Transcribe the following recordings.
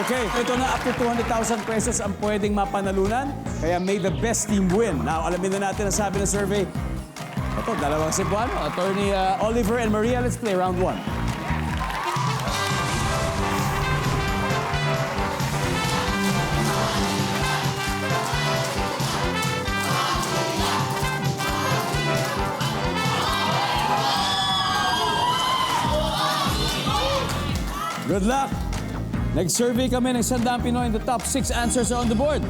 Okay, ito na up to 200,000 pesos ang pwedeng mapanalunan. Kaya may the best team win. Now, alamin na natin ang sabi ng survey. Ito, dalawang Cebuano. Attorney Oliver and Maria, let's play round 1. Good luck! Nag-survey kami ng 100 Pinoy and the top 6 answers are on the board.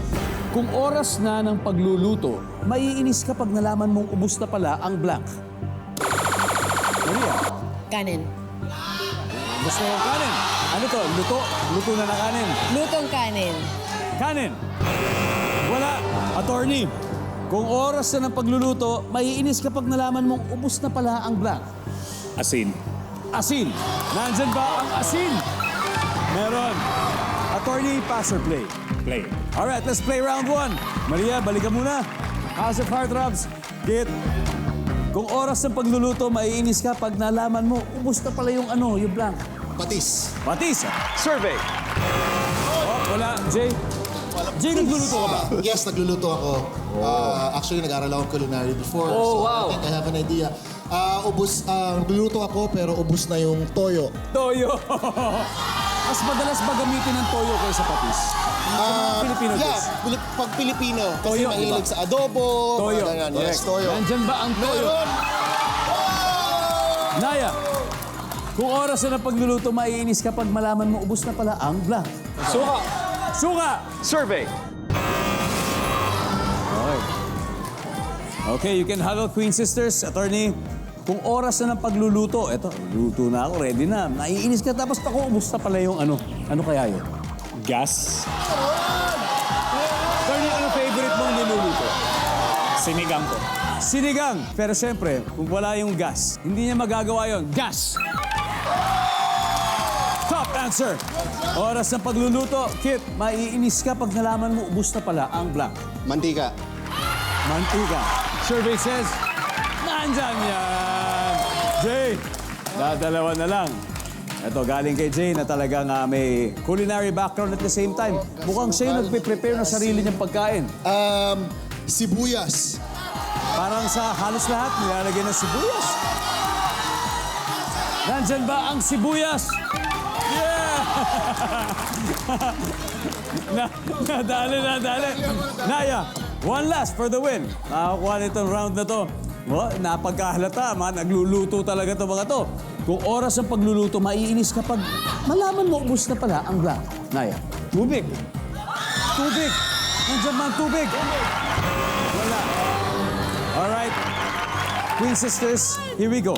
Kung oras na ng pagluluto, maiinis ka pag nalaman mong ubus na pala ang blank. Maria, Kanin. gusto mo kanin? Ano to? Luto? Luto na na kanin. Lutong kanin. Kanin! Wala. Attorney, kung oras na ng pagluluto, maiinis ka pag nalaman mong ubus na pala ang blank. Asin. Asin. Nandyan ba ang asin? Meron. Attorney, pass or play? Play. Alright, let's play round 1. Maria, balikan muna. House of Heartthrobs, Kit. Kung oras ng pagluluto, maiinis ka pag nalaman mo, ubus na pala yung yung blank. Patis. Patis. Survey. Oh, wala. Jay? Jay, nagluluto ka ba? Yes, nagluluto ako. Actually, nag-aaral ako culinary before. Oh, so wow. I think I have an idea. Nagluluto ako pero ubus na yung toyo. Toyo. Mas madalas ba gamitin ng toyo kaysa patis? Sa mga Filipino dish. Pag Pilipino. Kasi Toyo, mahilig diba? sa adobo. Toyo. mga ganyan. Yes, Correct. toyo. Nandyan ba ang toyo? Meron! Naya, kung oras na ng pagluluto, maiinis ka pag malaman mo ubus na pala ang blank. Suka. Suka! Survey. Okay. Okay, you can huddle, Queen Sisters. Attorney, kung oras na ng pagluluto, eto, luto na ako, ready na. Naiinis ka, tapos ako, ubus na pala yung ano. Ano kaya yun? Gas. Attorney, ano favorite mong niluluto? Sinigang ko. Sinigang. Pero siyempre, kung wala yung gas, hindi niya magagawa yon. Gas! Top answer! Oras ng pagluluto, Kit, maiinis ka pag nalaman mo ubus na pala ang blank. Mantika. Mantika. Survey says, nandyan yan! Jay, dadalawa na lang. Ito, galing kay Jay na talagang may culinary background at the same time. Mukhang siya yung nagpe-prepare ng sarili niyang pagkain. Sibuyas. Parang sa halos lahat, nilalagay ng sibuyas. Nandyan ba ang sibuyas? Yeah! Nadali. Naya, one last for the win. Nakakuha nitong round na to. Napagkahalata, nagluluto talaga to mga to. Kung oras ng pagluluto, maiinis kapag malaman mo ubus na pala ang blank. Naya, tubig. Tubig. Nandyan ba ang tubig? Wala. Alright. Queen Sisters, here we go.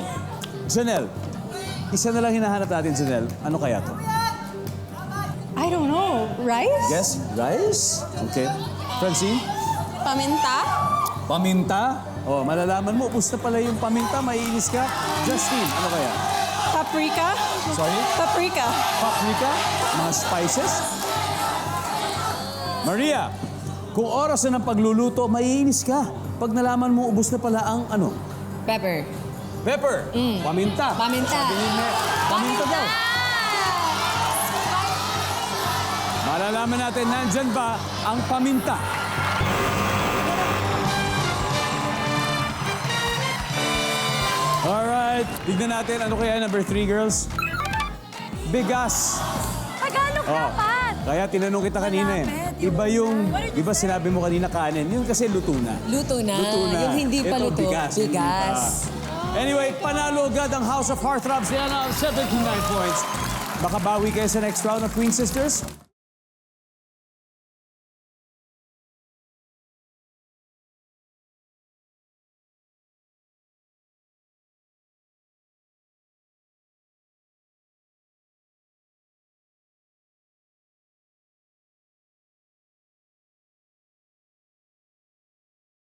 Janelle, isa na lang hinahanap natin, Janelle. Ano kaya to? I don't know. Rice? Yes? Rice? Okay. Francine? Paminta? Paminta? Oh, malalaman mo, ubus na pala yung paminta, maiinis ka. Justine, ano kaya? Paprika? Sorry? Paprika. Paprika? Mga spices? Maria, kung oras na ng pagluluto, maiinis ka. Pag nalaman mo, ubus na pala ang Pepper. Pepper. Paminta. Paminta. Sabi ni Mer, paminta daw. Malalaman natin, nandyan ba ang paminta? Alright. Tignan natin, ano kaya number 3, girls? Bigas. Tagalog dapat. Kaya tinanong kita kanina Iba yung, di ba sinabi mo kanina kanin? Yun kasi luto na. Luto na. Luto na. Yung hindi pa Ito, luto. bigas. Bigas. Anyway, panalo agad ang House of Heartthrobs. Yan ang 79 points. Baka bawi kayo sa next round of Queen Sisters.